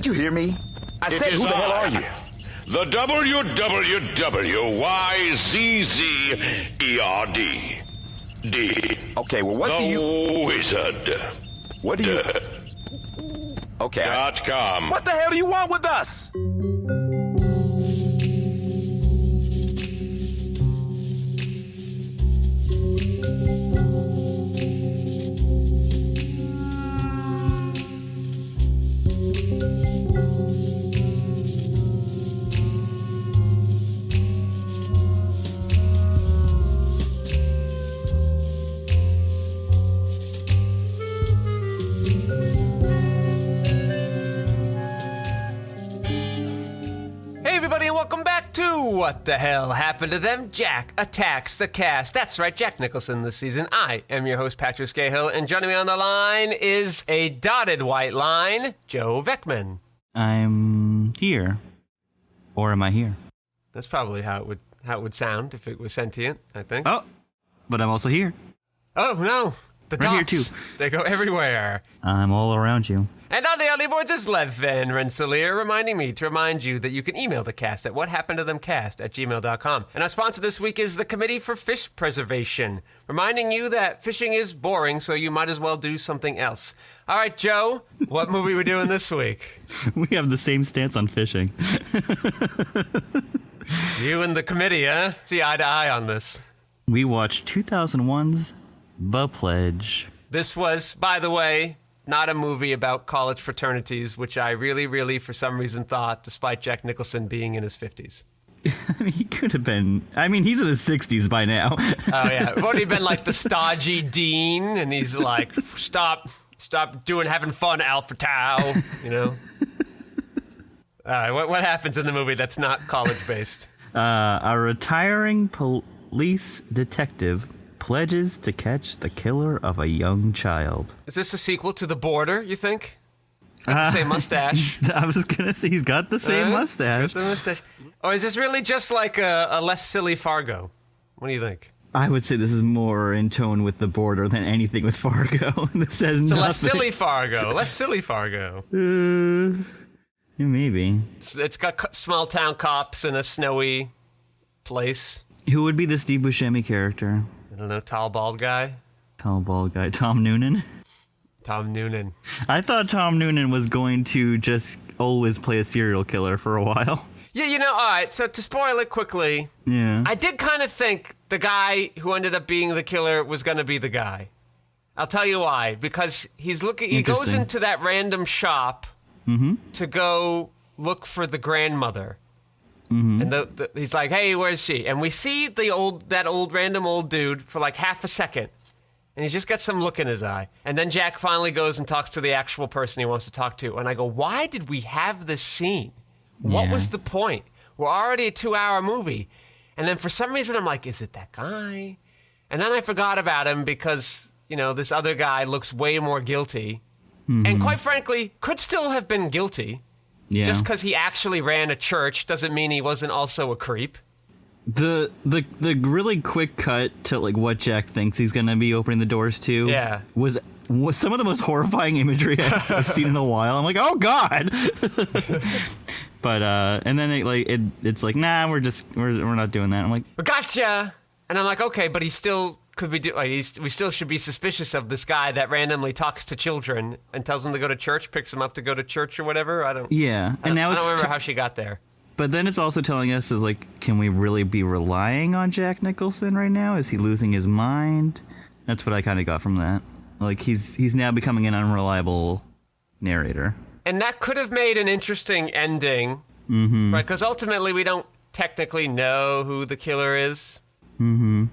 Did you hear me? I said, who the hell are you? The WWWYZZERD. Okay, well, what do you... The Wizard. What do you... Okay. .com. What the hell do you want with us? What the hell happened to them? Jack attacks the cast. That's right, Jack Nicholson this season. I am your host, Patrick Skeyhill, and joining me on the line is a dotted white line, Joe Vekeman. I'm here. Or am I here? That's probably how it would sound if it was sentient, I think. Oh, but I'm also here. Oh, no. The right dots. Here, too. They go everywhere. I'm all around you. And on the audio boards is Lev Van Rensselaer, reminding me to remind you that you can email the cast at whathappenedtothemcast@gmail.com. And our sponsor this week is the Committee for Fish Preservation, reminding you that fishing is boring, so you might as well do something else. All right, Joe, what movie are we doing this week? We have the same stance on fishing. You and the committee, huh? See eye to eye on this. We watched 2001's The Pledge. This was, by the way, not a movie about college fraternities, which I really, for some reason thought, despite Jack Nicholson being in his 50s. I mean, he could have been... I mean, he's in his 60s by now. Oh, yeah. What, he'd been like the stodgy dean, and he's like, stop having fun, Alpha Tau, you know? All right, what happens in the movie that's not college-based? A retiring police detective pledges to catch the killer of a young child. Is this a sequel to The Border, you think? Got the same mustache. I was going to say, he's got the same mustache. Got the mustache. Or is this really just like a less silly Fargo? What do you think? I would say this is more in tone with The Border than anything with Fargo. This has it's nothing. A less silly Fargo. Less silly Fargo. Maybe. It's got small town cops in a snowy place. Who would be the Steve Buscemi character? I don't know, tall, bald guy? Tall, bald guy. Tom Noonan? Tom Noonan. I thought Tom Noonan was going to just always play a serial killer for a while. Yeah, you know, all right, so to spoil it quickly, I did kind of think the guy who ended up being the killer was going to be the guy. I'll tell you why. Because he goes into that random shop to go look for the grandmother. And he's like, hey, where's she? And we see that random old dude for like half a second. And he's just got some look in his eye. And then Jack finally goes and talks to the actual person he wants to talk to. And I go, why did we have this scene? What was the point? We're already a 2-hour movie. And then for some reason, I'm like, is it that guy? And then I forgot about him because, you know, this other guy looks way more guilty. And quite frankly, could still have been guilty. Yeah. Just because he actually ran a church doesn't mean he wasn't also a creep. The really quick cut to like what Jack thinks he's gonna be opening the doors to was some of the most horrifying imagery I've seen in a while. I'm like, oh god. But and then it's like, nah, we're not doing that. I'm like, gotcha. And I'm like, okay, but he still could be we still should be suspicious of this guy that randomly talks to children and tells them to go to church, picks them up to go to church or whatever. I don't remember how she got there. But then it's also telling us is like, can we really be relying on Jack Nicholson right now? Is he losing his mind? That's what I kind of got from that. Like he's now becoming an unreliable narrator. And that could have made an interesting ending, right? Because ultimately we don't technically know who the killer is.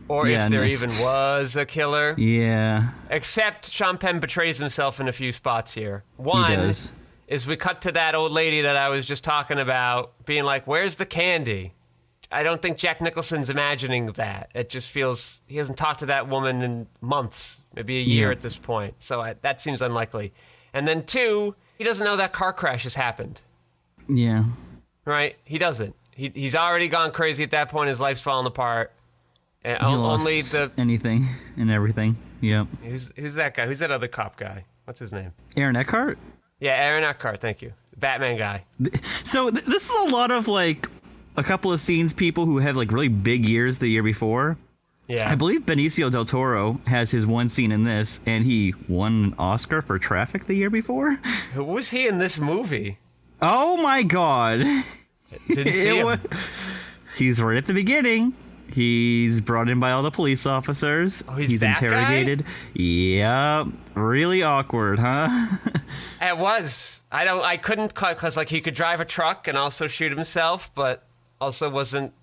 Or if there even was a killer. Yeah. Except Sean Penn betrays himself in a few spots here. One is we cut to that old lady that I was just talking about being like, where's the candy? I don't think Jack Nicholson's imagining that. It just feels he hasn't talked to that woman in months, maybe a year at this point. So that seems unlikely. And then two, he doesn't know that car crash has happened. Yeah. Right? He doesn't. He's already gone crazy at that point. His life's falling apart. And only anything and everything. Yep. Who's that guy? Who's that other cop guy? What's his name? Aaron Eckhart? Yeah, Aaron Eckhart. Thank you. Batman guy. So this is a lot of like a couple of scenes, people who have like really big years the year before. Yeah. I believe Benicio del Toro has his one scene in this, and he won an Oscar for Traffic the year before. Who was he in this movie? Oh my God. Didn't see him. He's right at the beginning. He's brought in by all the police officers. Oh, he's that interrogated. Guy? Yep. Really awkward, huh? It was. I couldn't, because like he could drive a truck and also shoot himself, but also wasn't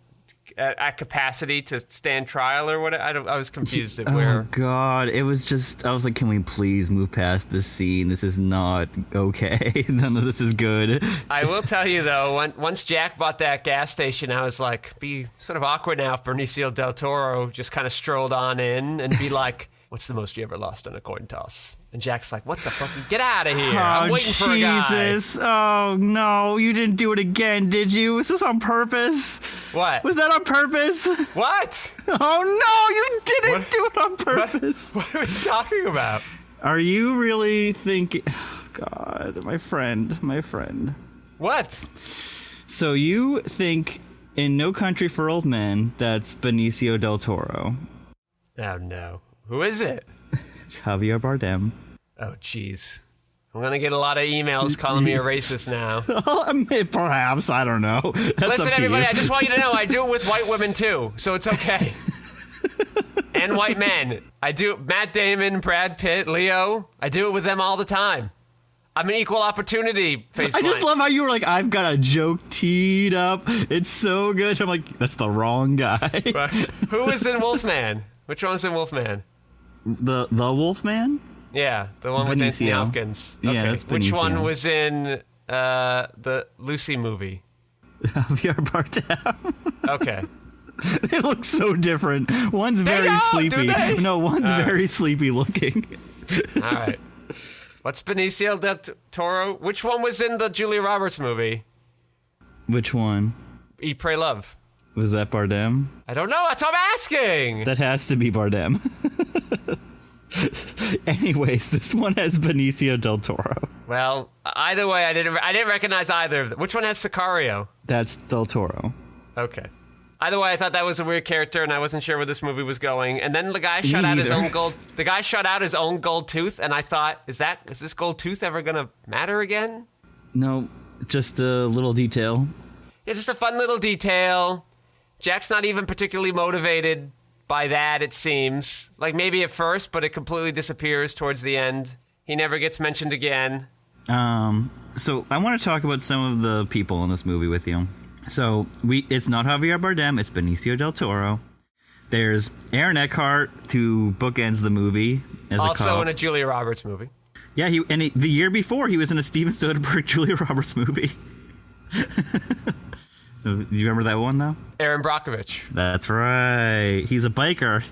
at capacity to stand trial or what. I was confused at where. Oh God, it was just. I was like, can we please move past this scene? This is not okay. None of this is good. I will tell you though, once Jack bought that gas station, I was like, be sort of awkward now if Benicio del Toro just kind of strolled on in and be like, "What's the most you ever lost on a coin toss?" And Jack's like, "What the fuck? Get out of here! I'm waiting for a guy." Jesus! Oh no, you didn't do it again, did you? Was this on purpose? What? Was that on purpose? What? Oh no, you didn't do it on purpose. What are you talking about? Are you really thinking? Oh, God, my friend. What? So you think in No Country for Old Men that's Benicio del Toro? Oh no. Who is it? It's Javier Bardem. Oh, jeez. I'm going to get a lot of emails calling me a racist now. Perhaps. I don't know. That's Listen, up to everybody, you. I just want you to know I do it with white women, too, so it's okay. And white men. I do Matt Damon, Brad Pitt, Leo. I do it with them all the time. I'm an equal opportunity face I just love how you were like, I've got a joke teed up. It's so good. I'm like, that's the wrong guy. Who is in Wolfman? Which one's in Wolfman? The Wolfman? Yeah, the one with Anthony Hopkins. Okay. Yeah, that's Benicio. Which one was in the Lucy movie? Javier Bardem. Okay. They look so different. One's very sleepy. No, one's very sleepy looking. All right. What's Benicio del Toro? Which one was in the Julia Roberts movie? Which one? Eat, Pray, Love. Was that Bardem? I don't know. That's what I'm asking. That has to be Bardem. Anyways, this one has Benicio del Toro. Well, either way, I didn't recognize either of them. Which one has Sicario? That's del Toro. Okay. Either way, I thought that was a weird character, and I wasn't sure where this movie was going. And then the guy shot out his own gold. The guy shot out his own gold tooth, and I thought, is this gold tooth ever gonna matter again? No, just a little detail. Yeah, just a fun little detail. Jack's not even particularly motivated by that, it seems. Like, maybe at first, but it completely disappears towards the end. He never gets mentioned again. So I want to talk about some of the people in this movie with you. So it's not Javier Bardem, it's Benicio del Toro. There's Aaron Eckhart, who bookends the movie as also a cop. In a Julia Roberts movie. Yeah, the year before, he was in a Steven Soderbergh Julia Roberts movie. Do you remember that one, though? Aaron Brockovich. That's right. He's a biker.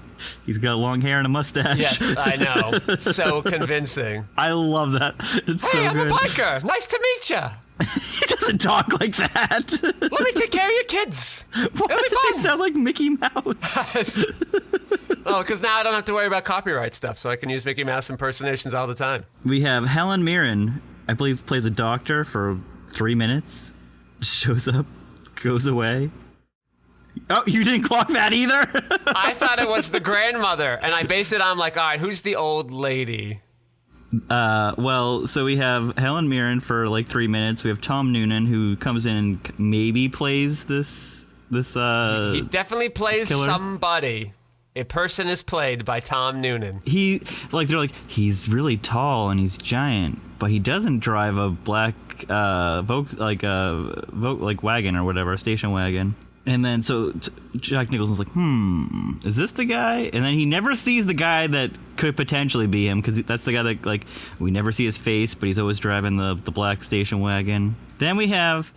He's got long hair and a mustache. Yes, I know. So convincing. I love that. It's so good. Hey, I'm a biker. Nice to meet you. He doesn't talk like that. Let me take care of your kids. Why It'll be does fun. he sound like Mickey Mouse? Oh, because now I don't have to worry about copyright stuff, so I can use Mickey Mouse impersonations all the time. We have Helen Mirren, I believe, plays a doctor for 3 minutes. Shows up, goes away. Oh, you didn't clock that either? I thought it was the grandmother, and I based it on, like, all right, who's the old lady? Well, so we have Helen Mirren for like 3 minutes. We have Tom Noonan, who comes in and maybe plays this. He definitely plays somebody. A person is played by Tom Noonan. They're like, he's really tall and he's giant, but he doesn't drive a black wagon or whatever, a station wagon. And then so Jack Nicholson's like, is this the guy? And then he never sees the guy that could potentially be him, because that's the guy that, like, we never see his face, but he's always driving the black station wagon. Then we have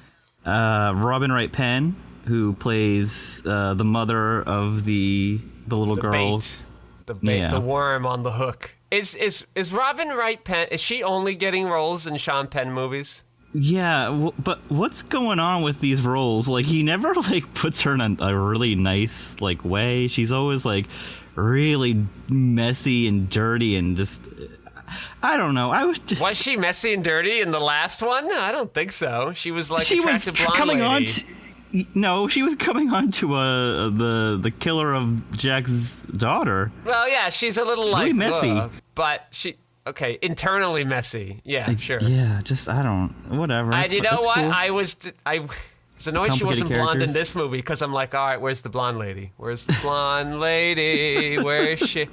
Robin Wright Penn, who plays the mother of the little girl. The worm on the hook. Is Robin Wright Penn, is she only getting roles in Sean Penn movies? Yeah, but what's going on with these roles? Like, he never, like, puts her in a really nice, like, way. She's always, like, really messy and dirty and just... I don't know. Was she messy and dirty in the last one? I don't think so. She was like she attractive was blonde coming lady. No, she was coming on to the killer of Jack's daughter. Well, yeah, she's a little really messy, but she internally messy. Yeah, sure. Yeah, just I don't whatever. You know what? Cool. I was annoyed she wasn't blonde in this movie because I'm like, all right, where's the blonde lady? Where's the blonde lady? Where is she?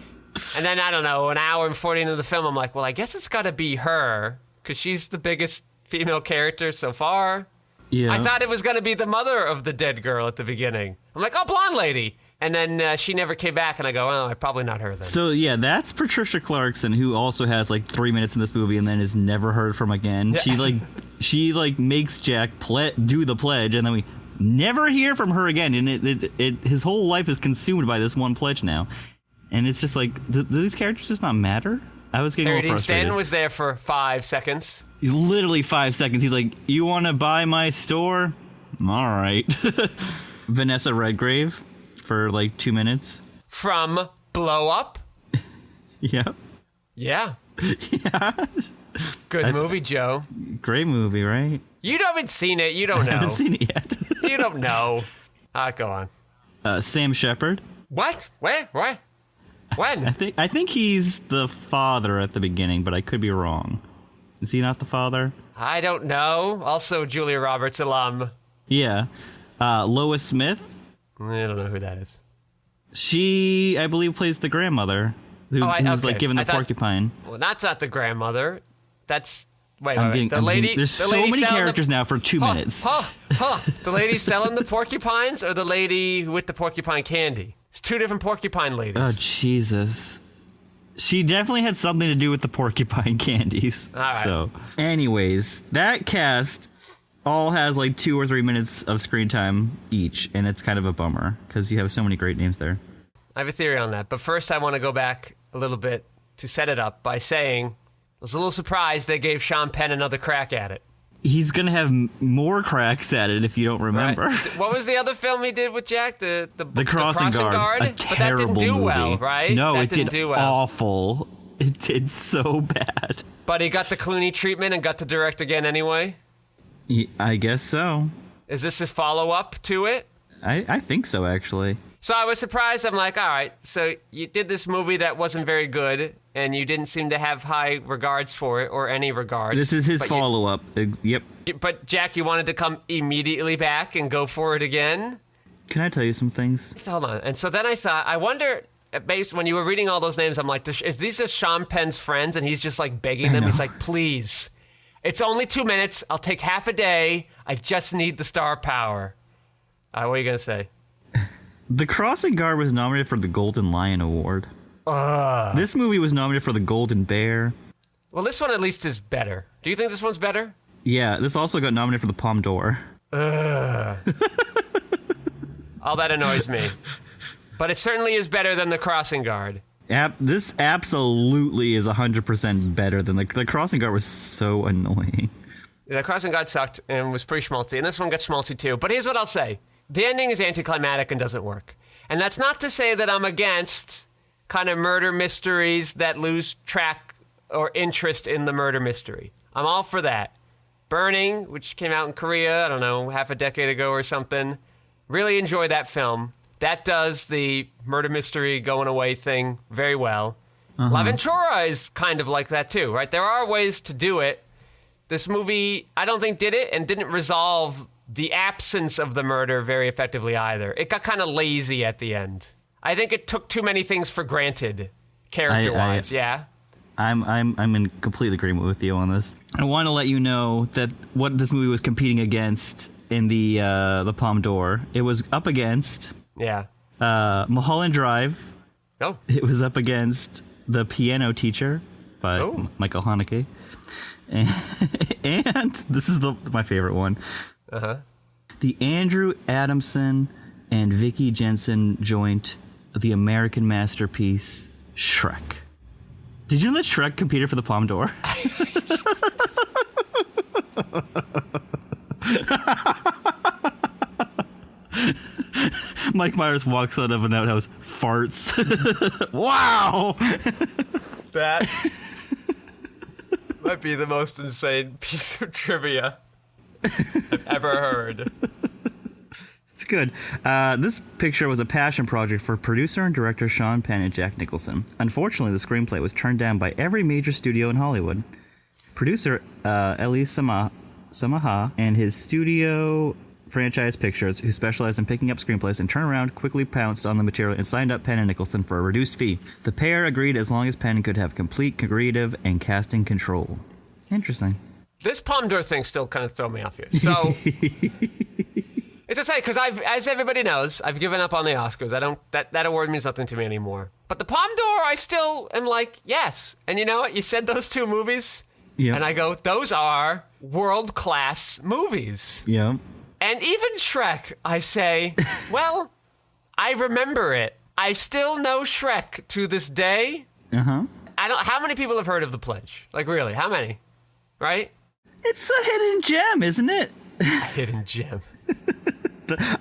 And then I don't know, an hour and 40 into the film, I'm like, well, I guess it's got to be her because she's the biggest female character so far. Yeah. I thought it was going to be the mother of the dead girl at the beginning. I'm like, oh, blonde lady. And then she never came back, and I go, oh, probably not her then. So, yeah, that's Patricia Clarkson, who also has, 3 minutes in this movie and then is never heard from again. Yeah. She makes Jack do the pledge, and then we never hear from her again. And his whole life is consumed by this one pledge now. And it's just do these characters just not matter? I was getting a little frustrated. Stanton was there for 5 seconds. Literally 5 seconds. He's like, you want to buy my store? All right. Vanessa Redgrave for 2 minutes. From Blow Up? Yep. Yeah. Yeah. Good movie, Joe. Great movie, right? You haven't seen it. You don't know. I haven't seen it yet. You don't know. Go on. Sam Shephard. What? Where? When? I think he's the father at the beginning, but I could be wrong. Is he not the father? I don't know. Also, Julia Roberts alum. Yeah. Lois Smith. I don't know who that is. She, I believe, plays the grandmother who's given the porcupine. Well, that's not the grandmother. That's wait. The lady. There's so many characters now for 2 minutes. The lady selling the porcupines, or the lady with the porcupine candy? It's two different porcupine ladies. Oh Jesus. She definitely had something to do with the porcupine candies. All right. So, anyways, that cast all has 2 or 3 minutes of screen time each, and it's kind of a bummer because you have so many great names there. I have a theory on that, but first I want to go back a little bit to set it up by saying I was a little surprised they gave Sean Penn another crack at it. He's going to have more cracks at it if you don't remember. Right. What was the other film he did with Jack? The Crossing Guard. A but that didn't do movie. well, right? No, that it didn't did do well. Awful. It did so bad. But he got the Clooney treatment and got to direct again anyway? I guess so. Is this his follow-up to it? I think so, actually. So I was surprised. I'm like, all right, so you did this movie that wasn't very good, and you didn't seem to have high regards for it, or any regards. This is his follow-up. Yep. But, Jack, you wanted to come immediately back and go for it again? Can I tell you some things? Hold on. And so then I thought, I wonder, based when you were reading all those names, I'm like, is these just Sean Penn's friends, and he's just, begging them? He's like, please. It's only 2 minutes. I'll take half a day. I just need the star power. What are you going to say? The Crossing Guard was nominated for the Golden Lion Award. This movie was nominated for the Golden Bear. Well, this one at least is better. Do you think this one's better? Yeah, this also got nominated for the Palme d'Or. All that annoys me. But it certainly is better than The Crossing Guard. This absolutely is 100% better than the Crossing Guard was so annoying. The Crossing Guard sucked and was pretty schmaltzy, and this one gets schmaltzy too. But here's what I'll say. The ending is anticlimactic and doesn't work. And that's not to say that I'm against kind of murder mysteries that lose track or interest in the murder mystery. I'm all for that. Burning, which came out in Korea, I don't know, half a decade ago or something. Really enjoy that film. That does the murder mystery going away thing very well. La Ventura is kind of like that too, right? There are ways to do it. This movie, I don't think did it and didn't resolve the absence of the murder very effectively either. It got kind of lazy at the end. I think it took too many things for granted, character-wise. Yeah. I'm in complete agreement with you on this. I want to let you know that what this movie was competing against in the Palme d'Or. It was up against Mulholland Drive. Oh. It was up against The Piano Teacher by Michael Haneke. And this is my favorite one. The Andrew Adamson and Vicky Jensen joint, the American masterpiece, Shrek. Did you know that Shrek competed for the Palme d'Or? Mike Myers walks out of an outhouse, farts. Wow! Might be the most insane piece of trivia I've ever heard. It's good. This picture was a passion project for producer and director Sean Penn and Jack Nicholson. Unfortunately, the screenplay was turned down by every major studio in Hollywood. Producer Elie Samaha and his studio Franchise Pictures, who specialized in picking up screenplays and turnaround, quickly pounced on the material and signed up Penn and Nicholson for a reduced fee. The pair agreed as long as Penn could have complete creative and casting control. Interesting. This Palme d'Or thing still kind of throw me off here. So, it's a say, because as everybody knows, I've given up on the Oscars. That award means nothing to me anymore. But the Palme d'Or, I still am like, yes. And you know what? You said those two movies, and I go, those are world-class movies. Yeah. And even Shrek, I say, well, I remember it. I still know Shrek to this day. Uh-huh. How many people have heard of The Pledge? Like, really, how many? Right? It's a hidden gem, isn't it? A hidden gem.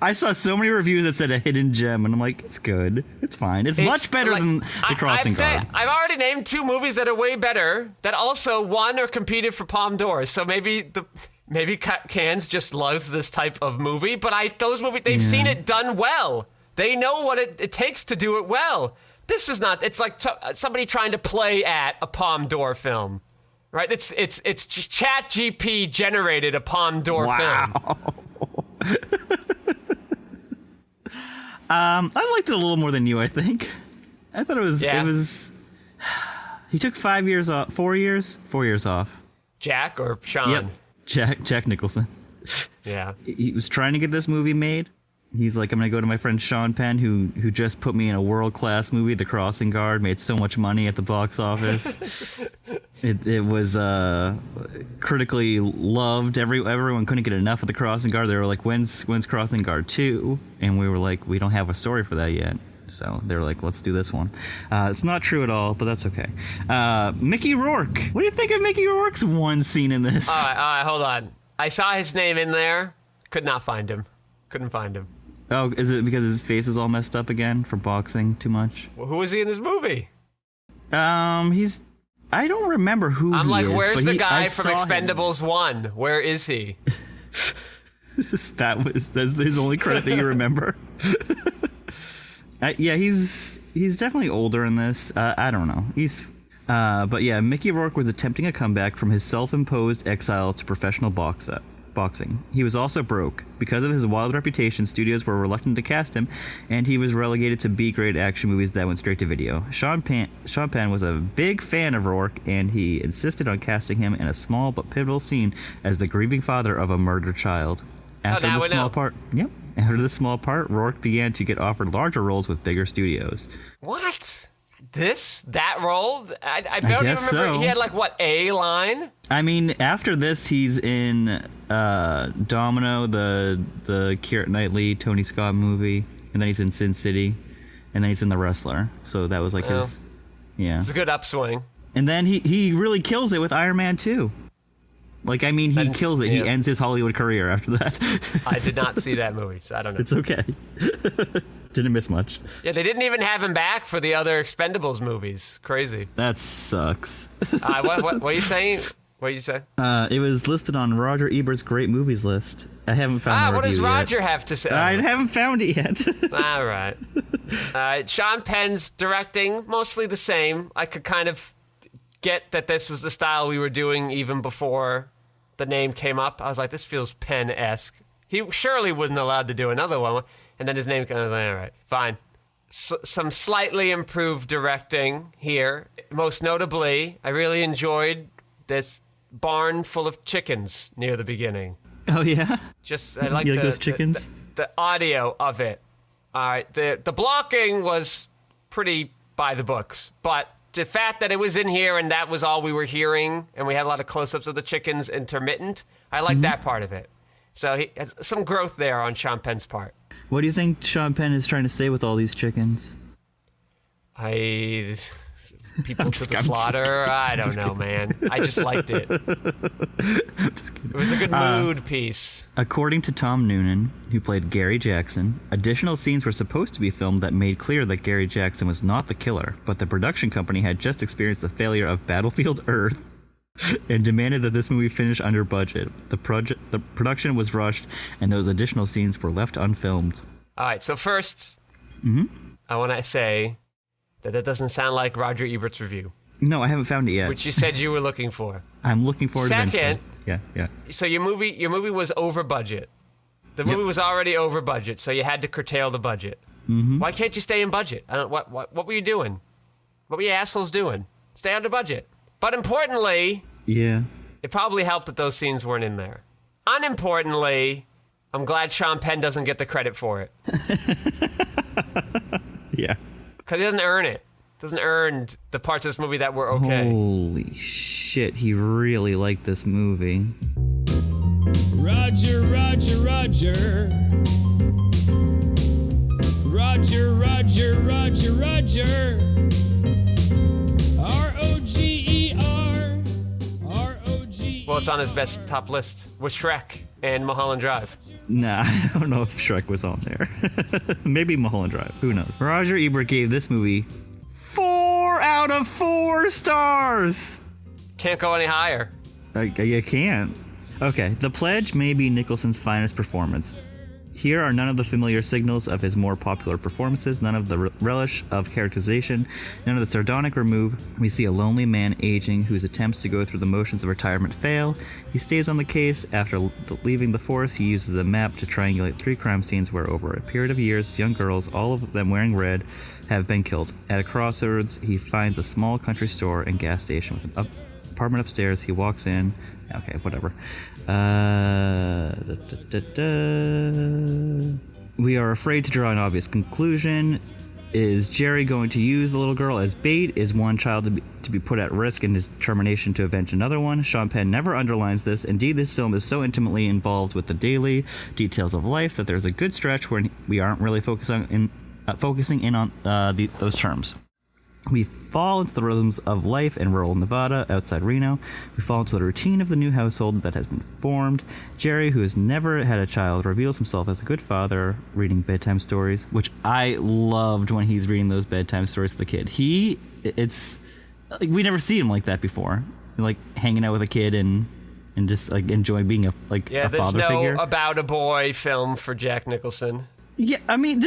I saw so many reviews that said a hidden gem, and I'm like, it's good. It's fine. It's much better than The Crossing Guard. I've already named two movies that are way better that also won or competed for Palme d'Or. So maybe Cannes just loves this type of movie, but those movies, they've seen it done well. They know what it takes to do it well. This is not, it's like somebody trying to play at a Palme d'Or film, right? It's ChatGPT generated a Palme d'Or film. I liked it a little more than you, I think. I thought it was, he took 5 years off, 4 years? 4 years off. Jack or Sean? Yep. Jack Nicholson. Yeah. He was trying to get this movie made. He's like, I'm going to go to my friend Sean Penn, who just put me in a world-class movie, The Crossing Guard, made so much money at the box office. It was critically loved. Everyone couldn't get enough of The Crossing Guard. They were like, when's Crossing Guard 2? And we were like, we don't have a story for that yet. So they were like, let's do this one. It's not true at all, but that's okay. Mickey Rourke. What do you think of Mickey Rourke's one scene in this? All right, hold on. I saw his name in there. Could not find him. Couldn't find him. Oh, is it because his face is all messed up again from boxing too much? Well, who is he in this movie? I don't remember who he is. I'm like, where's the guy from Expendables 1? Where is he? That's his only credit that you remember. Yeah, he's definitely older in this. I don't know. But yeah, Mickey Rourke was attempting a comeback from his self-imposed exile to professional boxing. He was also broke. Because of his wild reputation, studios were reluctant to cast him, and he was relegated to B-grade action movies that went straight to video. Sean Penn was a big fan of Rourke, and he insisted on casting him in a small but pivotal scene as the grieving father of a murdered child. After the small part, Rourke began to get offered larger roles with bigger studios. What? That role? I don't even remember. So. He had a line? I mean, after this, he's in Domino, the Keira Knightley, Tony Scott movie, and then he's in Sin City, and then he's in The Wrestler. So that was his, yeah. It's a good upswing. And then he really kills it with Iron Man 2. He kills it. Yeah. He ends his Hollywood career after that. I did not see that movie, so I don't know. It's okay. Didn't miss much. Yeah, they didn't even have him back for the other Expendables movies. Crazy. That sucks. What are you saying? What did you say? It was listed on Roger Ebert's great movies list. I haven't found the what does review Roger yet. have to say? I haven't found it yet. All right. Sean Penn's directing, mostly the same. I could kind of get that this was the style we were doing even before the name came up. I was like, this feels Penn-esque. He surely wasn't allowed to do another one. And then his name came out. All right, fine. Some slightly improved directing here. Most notably, I really enjoyed this barn full of chickens near the beginning. Oh, yeah? I like those chickens? The audio of it. All right, the blocking was pretty by the books, but the fact that it was in here and that was all we were hearing, and we had a lot of close-ups of the chickens intermittent, I like that part of it. So he has some growth there on Sean Penn's part. What do you think Sean Penn is trying to say with all these chickens? People to the slaughter. I don't know, man. I just liked it. It was a good mood piece. According to Tom Noonan, who played Gary Jackson, additional scenes were supposed to be filmed that made clear that Gary Jackson was not the killer, but the production company had just experienced the failure of Battlefield Earth and demanded that this movie finish under budget. The production was rushed, and those additional scenes were left unfilmed. All right, so first, I want to say that doesn't sound like Roger Ebert's review. No, I haven't found it yet. Which you said you were looking for. I'm looking forward to it. Second, yeah. So your movie was over budget. The movie was already over budget, so you had to curtail the budget. Mm-hmm. Why can't you stay in budget? What were you doing? What were you assholes doing? Stay under budget. But importantly, it probably helped that those scenes weren't in there. Unimportantly, I'm glad Sean Penn doesn't get the credit for it. Yeah. Because he doesn't earn it. Doesn't earn the parts of this movie that were okay. Holy shit, he really liked this movie. Roger, Roger, Roger. Roger, Roger, Roger, Roger. R-O-G-E-R. R-O-G-E-R. Well, it's on his best top list with Shrek and Mulholland Drive. Nah, I don't know if Shrek was on there. Maybe Mulholland Drive. Who knows? Roger Ebert gave this movie 4 out of 4 stars. Can't go any higher. You can't. Okay, The Pledge may be Nicholson's finest performance. Here are none of the familiar signals of his more popular performances, none of the relish of characterization, none of the sardonic remove. We see a lonely man aging whose attempts to go through the motions of retirement fail. He stays on the case. After leaving the force, he uses a map to triangulate 3 crime scenes where over a period of years, young girls, all of them wearing red, have been killed. At a crossroads, he finds a small country store and gas station with an apartment upstairs. He walks in. Okay, whatever. We are afraid to draw an obvious conclusion. Is Jerry going to use the little girl as bait? Is one child to be put at risk in his determination to avenge another one? Sean Penn never underlines this. Indeed, this film is so intimately involved with the daily details of life that there's a good stretch where we aren't really focusing in on those terms. We fall into the rhythms of life in rural Nevada outside Reno. We fall into the routine of the new household that has been formed. Jerry, who has never had a child, reveals himself as a good father, reading bedtime stories, which I loved when he's reading those bedtime stories to the kid. It's like we never see him like that before, like hanging out with a kid and just like enjoying being a father figure. There's no about a boy film for Jack Nicholson. Yeah, I mean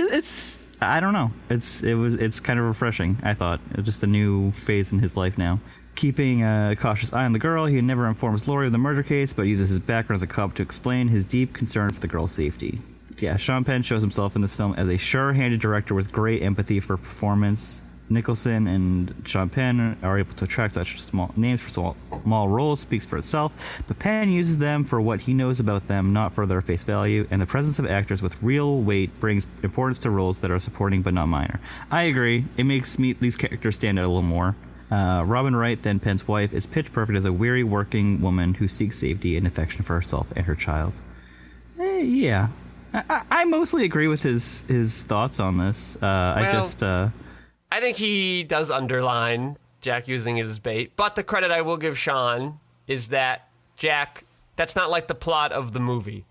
I don't know. It's kind of refreshing, I thought. It was just a new phase in his life now. Keeping a cautious eye on the girl, he never informs Laurie of the murder case, but uses his background as a cop to explain his deep concern for the girl's safety. Yeah, Sean Penn shows himself in this film as a sure-handed director with great empathy for performance. Nicholson and Sean Penn are able to attract such small names for small roles, speaks for itself, but Penn uses them for what he knows about them, not for their face value, and the presence of actors with real weight brings importance to roles that are supporting but not minor. I agree. It makes these characters stand out a little more. Robin Wright, then Penn's wife, is pitch perfect as a weary working woman who seeks safety and affection for herself and her child. Yeah. I mostly agree with his thoughts on this. I think he does underline Jack using it as bait, but the credit I will give Sean is that Jack, that's not like the plot of the movie.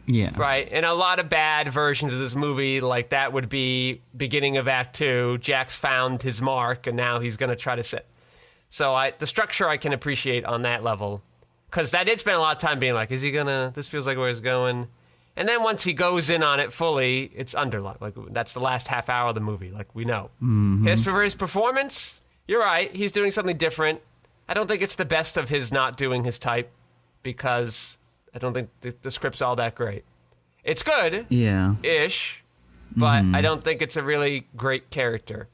Yeah. Right? And a lot of bad versions of this movie, like that would be beginning of Act 2, Jack's found his mark, and now he's going to try to set. So the structure I can appreciate on that level, because I did spend a lot of time being like, is he going to, this feels like where he's going. And then once he goes in on it fully, it's underlined. Like, that's the last half hour of the movie. Like, we know. Mm-hmm. As for his performance, you're right. He's doing something different. I don't think it's the best of his not doing his type because I don't think the script's all that great. It's good. Yeah. Ish. But I don't think it's a really great character.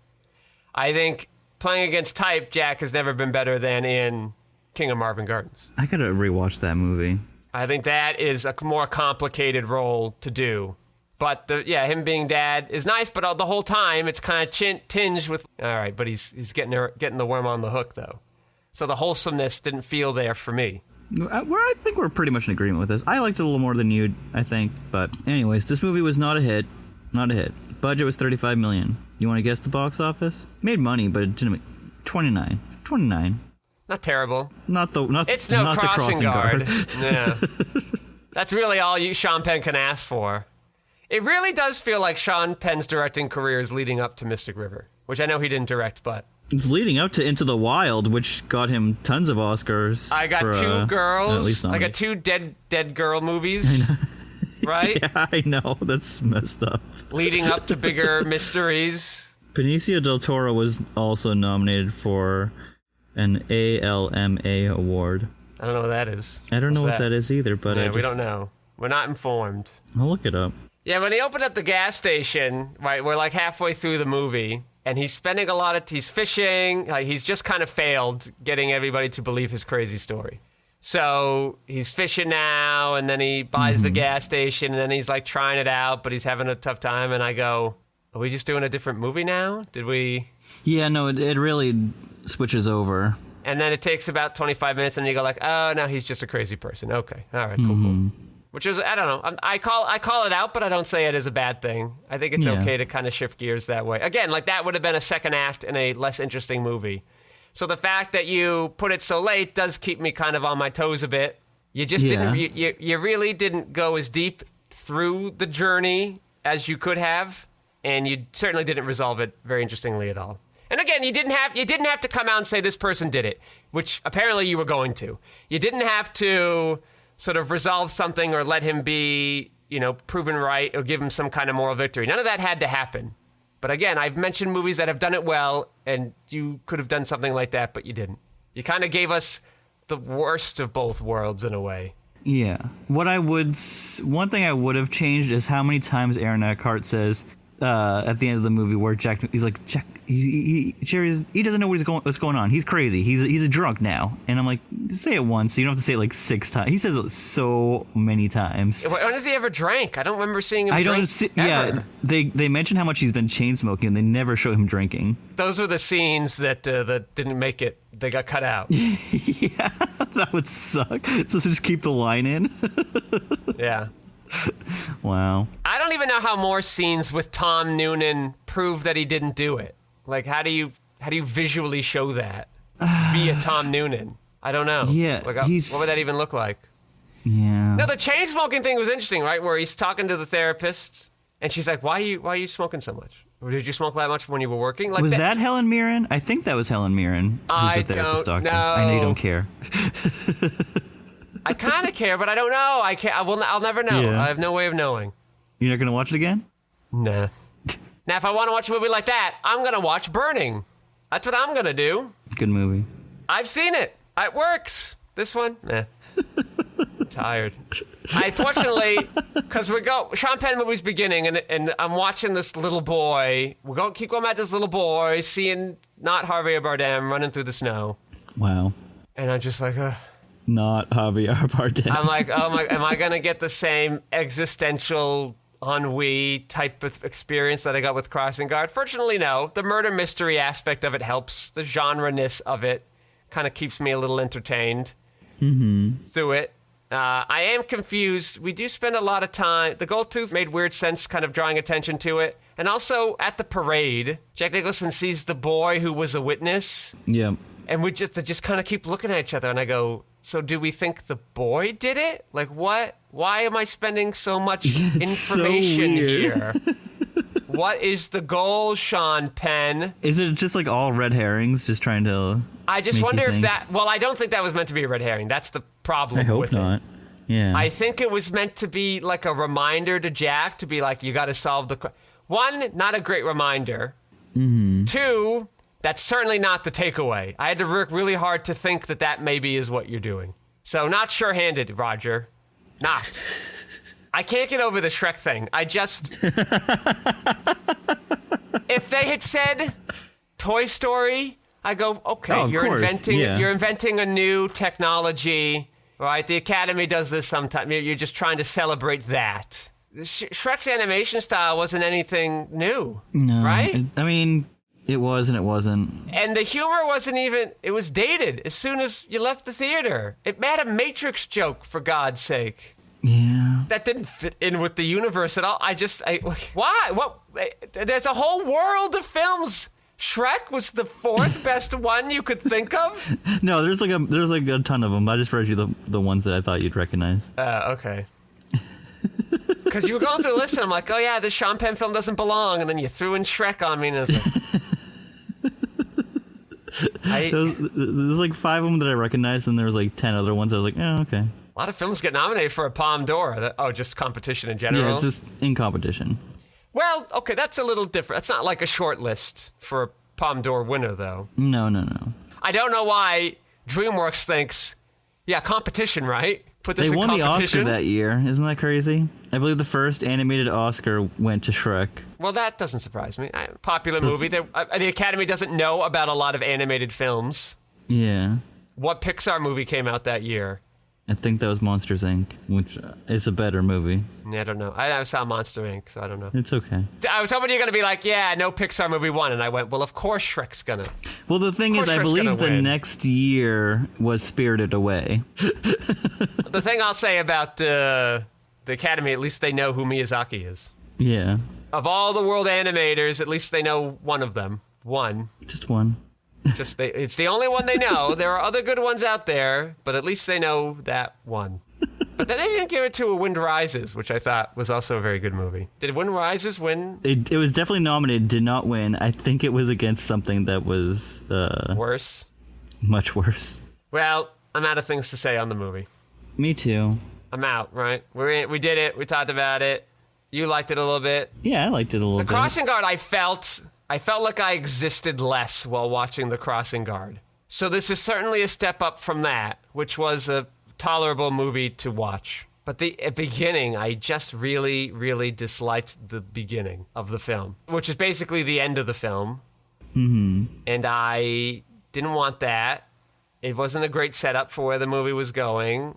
I think playing against type, Jack has never been better than in King of Marvin Gardens. I gotta rewatch that movie. I think that is a more complicated role to do. But him being dad is nice, but the whole time it's kind of tinged with, all right, but he's getting the worm on the hook, though. So the wholesomeness didn't feel there for me. I think we're pretty much in agreement with this. I liked it a little more than you, I think. But anyways, this movie was not a hit. Not a hit. Budget was $35 million. You want to guess the box office? Made money, but it didn't make 29. 29. Not terrible. It's no not crossing the crossing guard. Yeah. That's really all Sean Penn can ask for. It really does feel like Sean Penn's directing career is leading up to Mystic River, which I know he didn't direct, but It's leading up to Into the Wild, which got him tons of Oscars. I got two girls. I got two dead girl movies. Right? Yeah, I know. That's messed up. Leading up to bigger mysteries. Benicio del Toro was also nominated for an ALMA award. I don't know what that is. I don't know what that is either, but we don't know. We're not informed. I'll look it up. Yeah, when he opened up the gas station, right, we're like halfway through the movie, and he's spending he's fishing, he's just kind of failed getting everybody to believe his crazy story. So he's fishing now, and then he buys the gas station, and then he's like trying it out, but he's having a tough time, and I go, are we just doing a different movie now? Did we? Yeah, no, it really switches over. And then it takes about 25 minutes, and you go like, oh, no, he's just a crazy person. Okay, all right, cool. Which is, I don't know, I call it out, but I don't say it is a bad thing. I think it's okay to kind of shift gears that way. Again, like that would have been a second act in a less interesting movie. So the fact that you put it so late does keep me kind of on my toes a bit. You just didn't, you really didn't go as deep through the journey as you could have, and you certainly didn't resolve it very interestingly at all. And again, you didn't have to come out and say this person did it, which apparently you were going to. You didn't have to sort of resolve something or let him be, proven right or give him some kind of moral victory. None of that had to happen. But again, I've mentioned movies that have done it well, and you could have done something like that, but you didn't. You kind of gave us the worst of both worlds in a way. Yeah. One thing I would have changed is how many times Aaron Eckhart says at the end of the movie where he's like, Jerry, he doesn't know what's going on. He's crazy. He's a drunk now. And I'm like, say it once, so you don't have to say it like 6 times. He says it so many times. When has he ever drank? I don't remember seeing him drink ever. Yeah, they mention how much he's been chain smoking, and they never show him drinking. Those were the scenes that didn't make it. They got cut out. Yeah, that would suck. So just keep the line in. Yeah. Wow. I don't even know how more scenes with Tom Noonan prove that he didn't do it. Like, how do you visually show that via Tom Noonan? I don't know. Yeah, like, what would that even look like? Yeah. No, the chain smoking thing was interesting, right? Where he's talking to the therapist, and she's like, "Why are you smoking so much? Or did you smoke that much when you were working?" Like, was that Helen Mirren? I think that was Helen Mirren. Who's the therapist doctor. I know you don't care. I kind of care, but I don't know. I can't. I'll never know. Yeah. I have no way of knowing. You're not gonna watch it again? Nah. Now, if I want to watch a movie like that, I'm gonna watch Burning. That's what I'm gonna do. Good movie. I've seen it. It works. This one, nah. Tired. Fortunately, because Sean Penn movie's beginning, and I'm watching this little boy. Keep going at this little boy, seeing not Javier Bardem running through the snow. Wow. And I'm just like, not Javier Bardem. I'm like, oh my, am I gonna get the same existential ennui type of experience that I got with Crossing Guard? Fortunately, no. The murder mystery aspect of it helps. The genre-ness of it kind of keeps me a little entertained through it. I am confused. We do spend a lot of time. The gold tooth made weird sense kind of drawing attention to it. And also, at the parade, Jack Nicholson sees the boy who was a witness. Yeah. And we just kind of keep looking at each other, and I go, so do we think the boy did it? Like, what? Why am I spending so much information here? What is the goal, Sean Penn? Is it just like all red herrings, just trying to I just wonder if that... Well, I don't think that was meant to be a red herring. That's the problem with it. I hope not. Yeah. I think it was meant to be like a reminder to Jack to be like, you got to solve the... One, not a great reminder. Mm-hmm. Two... That's certainly not the takeaway. I had to work really hard to think that maybe is what you're doing. So not sure-handed, Roger. Not. I can't get over the Shrek thing. If they had said Toy Story, I go, okay, you're inventing a new technology, right? The Academy does this sometimes. You're just trying to celebrate that. Shrek's animation style wasn't anything new, right? I mean... It was and it wasn't. And the humor wasn't even... It was dated as soon as you left the theater. It made a Matrix joke, for God's sake. Yeah. That didn't fit in with the universe at all. Why? What? There's a whole world of films. Shrek was the 4th best one you could think of? No, there's like a ton of them. I just read you the ones that I thought you'd recognize. Okay. Because you were going through the list, and I'm like, oh yeah, this Sean Penn film doesn't belong, and then you threw in Shrek on me, and I was like... There's like 5 of them that I recognized, and there was like 10 other ones I was like, oh, okay. A lot of films get nominated for a Palme d'Or. Oh, just competition in general? Yeah, it's just in competition. Well, okay, that's a little different. That's not like a short list for a Palme d'Or winner, though. No. I don't know why DreamWorks thinks, yeah, competition, right? Put this in competition. They won the Oscar that year. Isn't that crazy? I believe the first animated Oscar went to Shrek. Well, that doesn't surprise me. Popular movie. The Academy doesn't know about a lot of animated films. Yeah. What Pixar movie came out that year? I think that was Monsters, Inc., which is a better movie. I don't know. I saw Monster, Inc., so I don't know. It's okay. I was hoping you're going to be like, yeah, no Pixar movie won. And I went, well, of course Shrek's going to. Well, the thing is, I believe the next year was Spirited Away. The thing I'll say about the Academy, at least they know who Miyazaki is. Yeah. Of all the world animators, at least they know one of them. One. Just one. It's the only one they know. There are other good ones out there, but at least they know that one. But then they didn't give it to A Wind Rises, which I thought was also a very good movie. Did Wind Rises win? It was definitely nominated, did not win. I think it was against something that was... worse? Much worse. Well, I'm out of things to say on the movie. Me too. I'm out, right? We did it. We talked about it. You liked it a little bit. Yeah, I liked it a little bit. The Crossing Guard, I felt like I existed less while watching The Crossing Guard. So this is certainly a step up from that, which was a tolerable movie to watch. But the beginning, I just really, really disliked the beginning of the film, which is basically the end of the film. Mm-hmm. And I didn't want that. It wasn't a great setup for where the movie was going.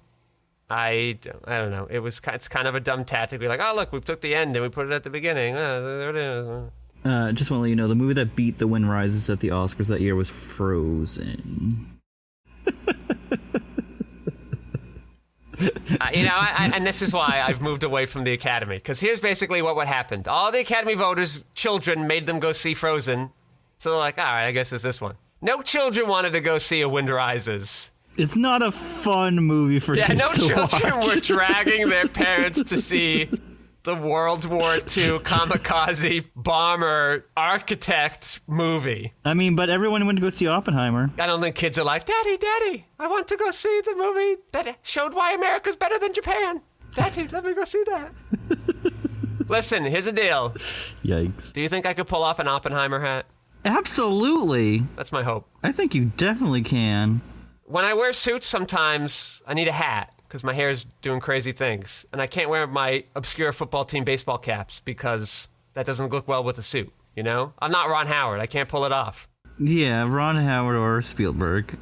I don't know. It's kind of a dumb tactic. We're like, oh, look, we took the end and we put it at the beginning. There it is. Just want to let you know, the movie that beat The Wind Rises at the Oscars that year was Frozen. And this is why I've moved away from the Academy. Because here's basically what happened. All the Academy voters' children made them go see Frozen. So they're like, all right, I guess it's this one. No children wanted to go see A Wind Rises. It's not a fun movie for kids to watch. Yeah, no children were dragging their parents to see the World War II kamikaze bomber architect movie. I mean, but everyone went to go see Oppenheimer. I don't think kids are like, Daddy, I want to go see the movie that showed why America's better than Japan. Daddy, let me go see that. Listen, here's the deal. Yikes. Do you think I could pull off an Oppenheimer hat? Absolutely. That's my hope. I think you definitely can. When I wear suits, sometimes I need a hat because my hair is doing crazy things. And I can't wear my obscure football team baseball caps because that doesn't look well with a suit, you know? I'm not Ron Howard. I can't pull it off. Yeah, Ron Howard or Spielberg.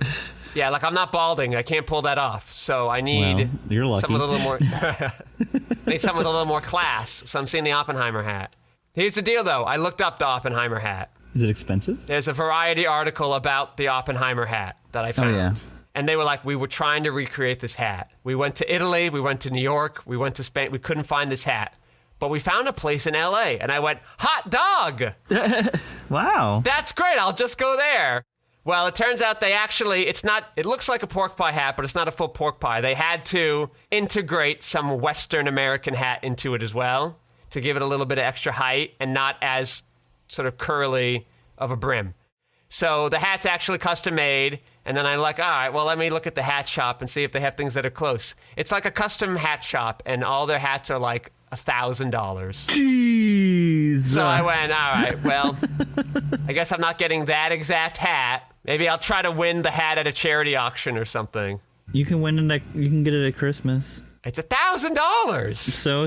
Yeah, like I'm not balding. I can't pull that off. So I need you're lucky. Something with a little more I need something with a little more class. So I'm seeing the Oppenheimer hat. Here's the deal though. I looked up the Oppenheimer hat. Is it expensive? There's a Variety article about the Oppenheimer hat that I found. Oh, yeah. And they were like, we were trying to recreate this hat. We went to Italy, we went to New York, we went to Spain. We couldn't find this hat. But we found a place in LA. And I went, hot dog! Wow. That's great, I'll just go there. Well, it turns out it looks like a pork pie hat, but it's not a full pork pie. They had to integrate some Western American hat into it as well to give it a little bit of extra height and not as sort of curly of a brim. So the hat's actually custom made. And then I'm like, all right, well, let me look at the hat shop and see if they have things that are close. It's like a custom hat shop, and all their hats are like $1,000. Jeez. So I went, all right, well, I guess I'm not getting that exact hat. Maybe I'll try to win the hat at a charity auction or something. You can win it. You can get it at Christmas. It's $1,000. So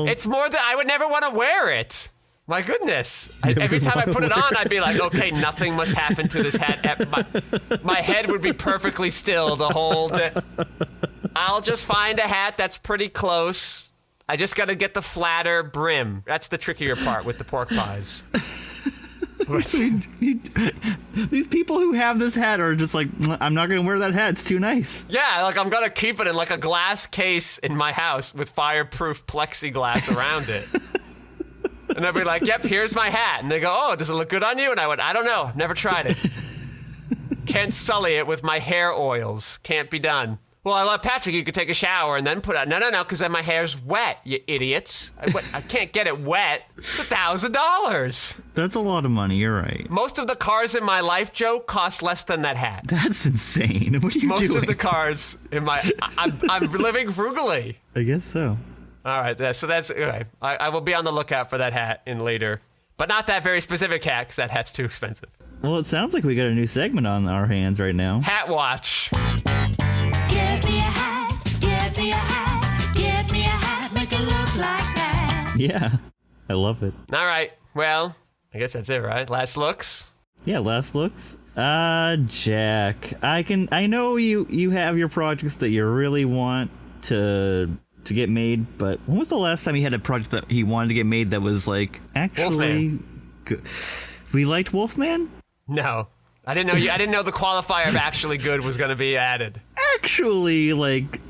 it's more than I would never want to wear it. My goodness. Every time I put it on, I'd be like, okay, nothing must happen to this hat. My head would be perfectly still the whole day. I'll just find a hat that's pretty close. I just got to get the flatter brim. That's the trickier part with the pork pies. These people who have this hat are just like, I'm not going to wear that hat. It's too nice. Yeah, like I'm going to keep it in like a glass case in my house with fireproof plexiglass around it. And they'll be like, yep, here's my hat. And they go, oh, does it look good on you? And I went, I don't know. Never tried it. Can't sully it with my hair oils. Can't be done. Well, I love Patrick. You could take a shower and then put out. No, because then my hair's wet, you idiots. I can't get it wet. It's $1,000. That's a lot of money. You're right. Most of the cars in my life, Joe, cost less than that hat. That's insane. What are you doing? Most of the cars in my... I'm living frugally. I guess so. All right, so that's... Okay. I will be on the lookout for that hat in later. But not that very specific hat, because that hat's too expensive. Well, it sounds like we got a new segment on our hands right now. Hat Watch. Get me a hat, get me a hat, get me a hat, make it look like that. Yeah, I love it. All right, well, I guess that's it, right? Last looks? Yeah, last looks. Jack, I know you have your projects that you really want to get made, but when was the last time you had a project that he wanted to get made that was like actually good? We liked Wolfman? No. I didn't know the qualifier of actually good was going to be added. Actually, like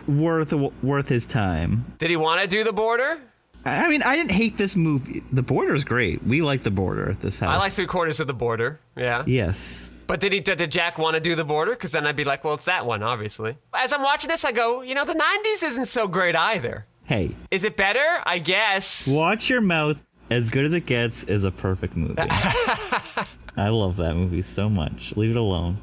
worth his time. Did he want to do The Border? I mean, I didn't hate this movie. The Border's great. We like The Border at this house. I like 3/4 of The Border. Yeah. Yes. But did Jack want to do The Border? Because then I'd be like, well, it's that one, obviously. As I'm watching this, I go, the 90s isn't so great either. Hey. Is it better? I guess. Watch Your Mouth. As Good as It Gets is a perfect movie. I love that movie so much. Leave it alone.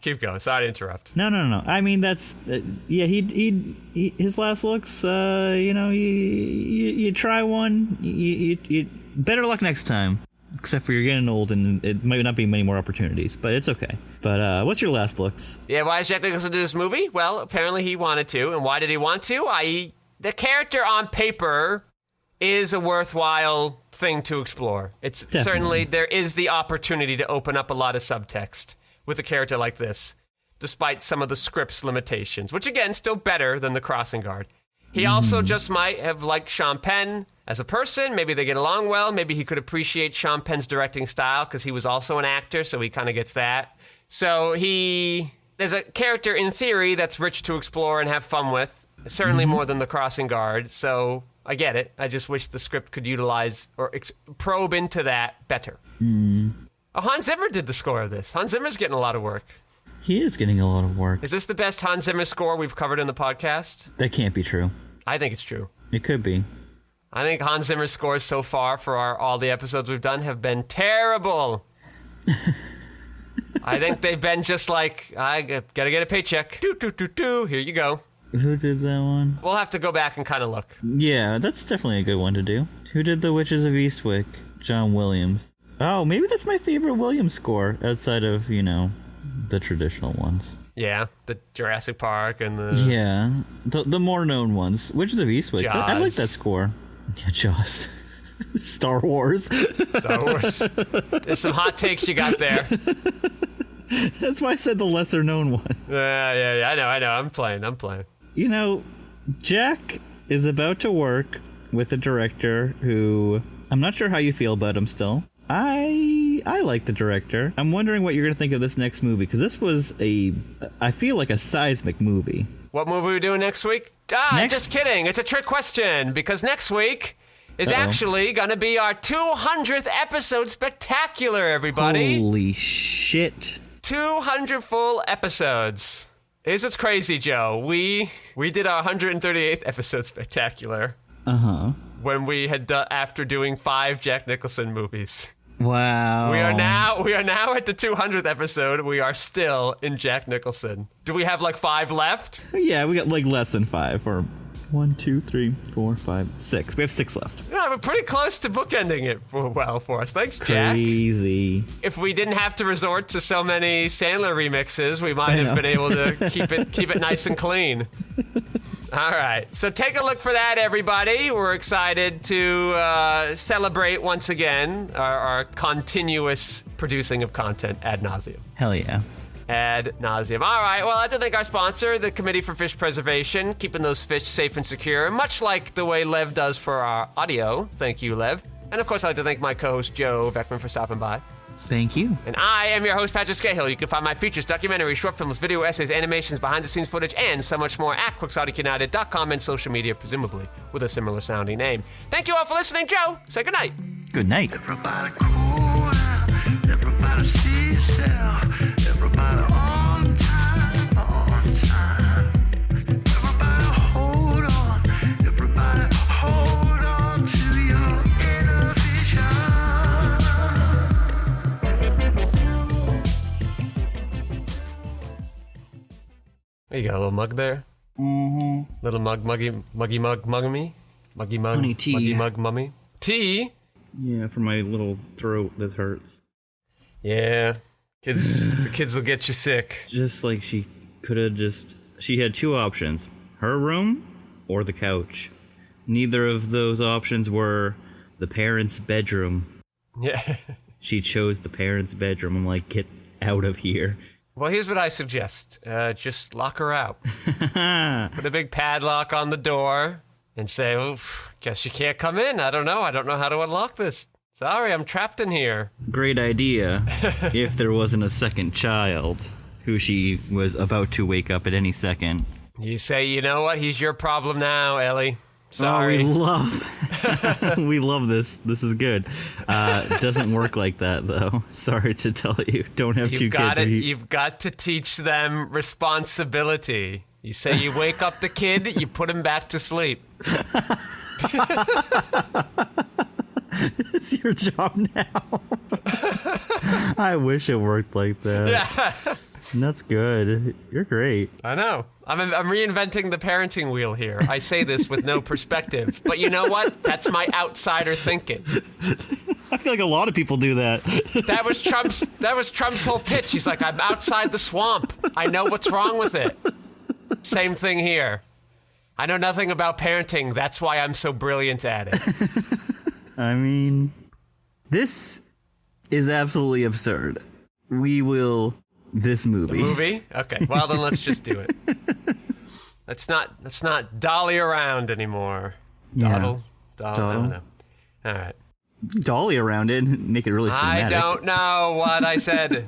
Keep going. Sorry to interrupt. No. I mean, that's he his last looks. You try one. You better luck next time. Except for you're getting old and it might not be many more opportunities, but it's okay. But what's your last looks? Yeah, why does Jack Nicholson do this movie? Well, apparently he wanted to, and why did he want to? I.e., the character on paper is a worthwhile thing to explore. It's Definitely. Certainly there is the opportunity to open up a lot of subtext with a character like this, despite some of the script's limitations, which again, still better than the crossing guard. He also just might have liked Sean Penn as a person. Maybe they get along well. Maybe he could appreciate Sean Penn's directing style because he was also an actor, so he kind of gets that. So there's a character in theory that's rich to explore and have fun with, certainly more than the crossing guard, so I get it. I just wish the script could utilize or probe into that better. Oh, Hans Zimmer did the score of this. Hans Zimmer's getting a lot of work. He is getting a lot of work. Is this the best Hans Zimmer score we've covered in the podcast? That can't be true. I think it's true. It could be. I think Hans Zimmer's scores so far for all the episodes we've done have been terrible. I think they've been just like, I gotta get a paycheck. Here you go. Who did that one? We'll have to go back and kind of look. Yeah, that's definitely a good one to do. Who did The Witches of Eastwick? John Williams. Oh, maybe that's my favorite Williams score outside of, the traditional ones. Yeah, the Jurassic Park and the... Yeah, the more known ones. Witches of Eastwick. Jaws. I like that score. Yeah, Jaws. Star Wars. Star Wars. There's some hot takes you got there. That's why I said the lesser known one. Yeah, I know. I'm playing. Jack is about to work with a director who... I'm not sure how you feel about him still. I like the director. I'm wondering what you're going to think of this next movie, because this was I feel like a seismic movie. What movie are we doing next week? Just kidding. It's a trick question, because next week is actually going to be our 200th episode spectacular, everybody. Holy shit. 200 full episodes. Here's what's crazy, Joe. We did our 138th episode spectacular. When we had done after doing 5 Jack Nicholson movies. Wow. We are now at the 200th episode. We are still in Jack Nicholson. Do we have like 5 left? Yeah, we got like less than 5. Or 1, 2, 3, 4, 5, 6. We have 6 left. Yeah, we're pretty close to bookending it well for us. Thanks, Jack. Crazy. If we didn't have to resort to so many Sandler remixes, we might have been able to keep it nice and clean. All right, so take a look for that, everybody. We're excited to celebrate once again our continuous producing of content ad nauseum. Hell yeah. Ad nauseum. All right, well, I'd like to thank our sponsor, the Committee for Fish Preservation, keeping those fish safe and secure, much like the way Lev does for our audio. Thank you, Lev. And, of course, I'd like to thank my co-host, Joe Vekeman, for stopping by. Thank you. And I am your host, Patrick Skeyhill. You can find my features, documentaries, short films, video essays, animations, behind-the-scenes footage, and so much more at quixoticunited.com and social media, presumably with a similar sounding name. Thank you all for listening. Joe, say goodnight. Good night. Everybody cool, everybody see yourself, everybody on time. You got a little mug there? Mm-hmm. Little mug, muggy mug, me? Muggy mug, honey tea. muggy mug, mummy? Tea? Yeah, for my little throat that hurts. Yeah. The kids will get you sick. Just like she had two options. Her room or the couch. Neither of those options were the parents' bedroom. Yeah. She chose the parents' bedroom. I'm like, get out of here. Well, here's what I suggest. Just lock her out. Put a big padlock on the door and say, oof, guess you can't come in. I don't know how to unlock this. Sorry, I'm trapped in here. Great idea if there wasn't a second child who she was about to wake up at any second. You say, you know what? He's your problem now, Ellie. Sorry. Oh, we love this. This is good. Doesn't work like that, though. Sorry to tell you. Don't have two kids. You've got to teach them responsibility. You say you wake up the kid, you put him back to sleep. It's your job now. I wish it worked like that. Yeah. That's good. You're great. I know. I'm reinventing the parenting wheel here. I say this with no perspective. But you know what? That's my outsider thinking. I feel like a lot of people do that. That was Trump's whole pitch. He's like, I'm outside the swamp. I know what's wrong with it. Same thing here. I know nothing about parenting. That's why I'm so brilliant at it. I mean, this is absolutely absurd. This movie. Movie? Okay. Well, then let's just do it. Let's not dolly around anymore. Dawdle. I don't know. All right. Dolly around it and make it really cinematic. I don't know what I said.